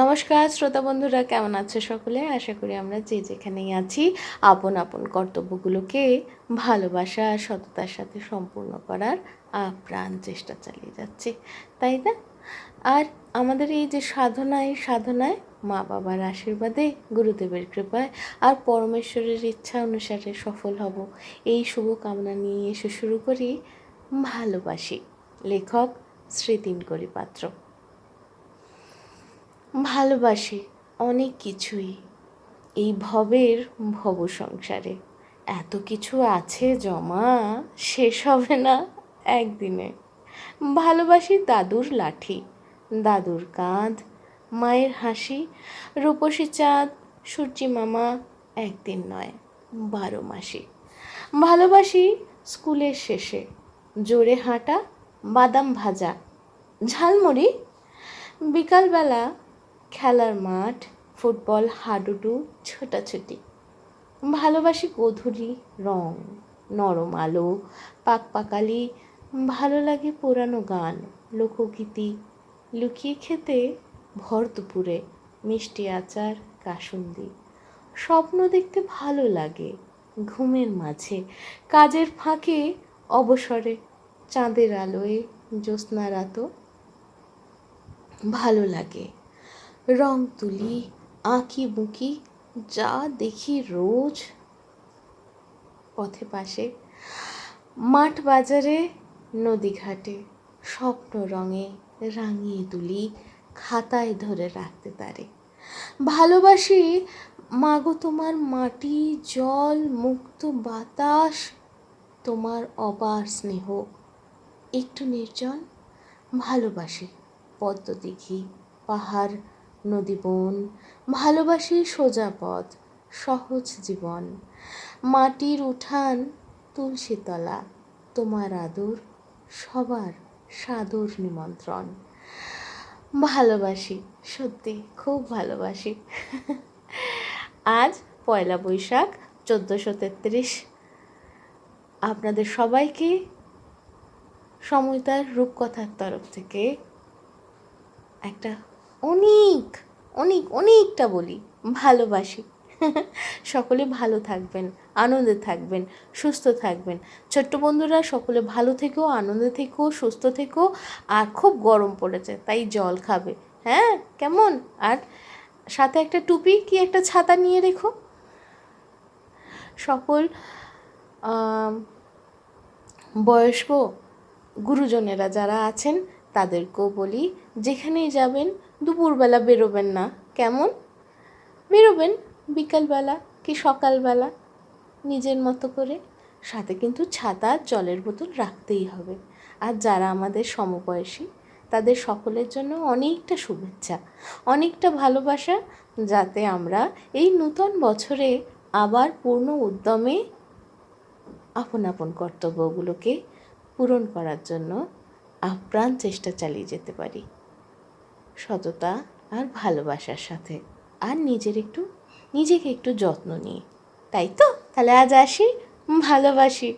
নমস্কার শ্রোতা বন্ধুরা, কেমন আছো সকলে? আশা করি আমরা যে যেখানেই আছি আপন আপন কর্তব্যগুলোকে ভালোবাসা আর সততার সাথে সম্পূর্ণ করার আপ্রাণ চেষ্টা চালিয়ে যাচ্ছি, তাই না? আর আমাদের এই যে সাধনায় মা বাবার আশীর্বাদে, গুরুদেবের কৃপায় আর পরমেশ্বরের ইচ্ছা অনুসারে সফল হব, এই শুভ কামনা নিয়ে এসে শুরু করি ভালোবাসি। লেখক শ্রী তিনকড়ি পাত্র। ভালোবাসি অনেক কিছুই এই ভবের ভব সংসারে। এত কিছু আছে জমা, শেষ হবে না একদিনে। ভালোবাসি দাদুর লাঠি, দাদুর কাঁধ, মায়ের হাসি, রূপসী চাঁদ, সূর্যি মামা, একদিন নয় 12 মাসি। ভালোবাসি স্কুলের শেষে জোরে হাঁটা, বাদাম ভাজা, ঝালমুড়ি, বিকালবেলা খেলার মাঠ, ফুটবল, হাডুডু, ছোটাছুটি। ভালোবাসি গোধূলি রং, নরম আলো, পাকপাকালি। ভালো লাগে পুরানো গান, লোকগীতি, লুকিয়ে খেতে ভর দুপুরে মিষ্টি আচার, কাসুন্দি। স্বপ্ন দেখতে ভালো লাগে ঘুমের মাঝে, কাজের ফাঁকে, অবসরে, চাঁদের আলোয়, জ্যোৎস্না রাতও ভালো লাগে। রং তুলি, আঁকি বুকি, যা দেখি রোজ পথে পাশে, মাঠ বাজারে, নদী ঘাটে, স্বপ্ন রঙে রাঙিয়ে তুলি, খাতায় ধরে রাখতে তারে। ভালোবাসি মাগো তোমার মাটি, জল, মুক্ত বাতাস, তোমার অপার স্নেহ, একটু নির্জন। ভালোবাসি পদ্ম দিঘি, পাহাড়, নদী, বন। ভালোবাসি সোজা পথ, সহজ জীবন, মাটির উঠান, তুলসীতলা, তোমার আদর, সবার সাদর নিমন্ত্রণ। ভালোবাসি, সত্যি খুব ভালোবাসি। আজ পয়লা বৈশাখ 1433। আপনাদের সবাইকে সমুইতার রূপকথার তরফ থেকে একটা অনেকটা বলি ভালোবাসি। সকলে ভালো থাকবেন, আনন্দে থাকবেন, সুস্থ থাকবেন। ছোট্ট বন্ধুরা, সকলে ভালো থেকো, আনন্দে থেকো, সুস্থ থেকো। আর খুব গরম পড়েছে, তাই জল খাবে, হ্যাঁ? কেমন? আর সাথে একটা টুপি কি একটা ছাতা নিয়ে রেখো। সকল বয়স্ক গুরুজনেরা যারা আছেন তাদেরকেও বলি, যেখানেই যাবেন দুপুরবেলা বেরোবেন না, কেমন? বেরোবেন বিকালবেলা কি সকালবেলা, নিজের মতো করে। সাথে কিন্তু ছাতা, জলের বোতল রাখতেই হবে। আর যারা আমাদের সমবয়সী তাদের সকলের জন্য অনেকটা শুভেচ্ছা, অনেকটা ভালোবাসা, যাতে আমরা এই নূতন বছরে আবার পূর্ণ উদ্যমে আপন আপন কর্তব্যগুলোকে পূরণ করার জন্য আপ্রাণ চেষ্টা চালিয়ে যেতে পারি, সততা আর ভালোবাসার সাথে। আর নিজেকে একটু যত্ন নিয়ে, তাই তো? তাহলে আজ আসি, ভালোবাসি।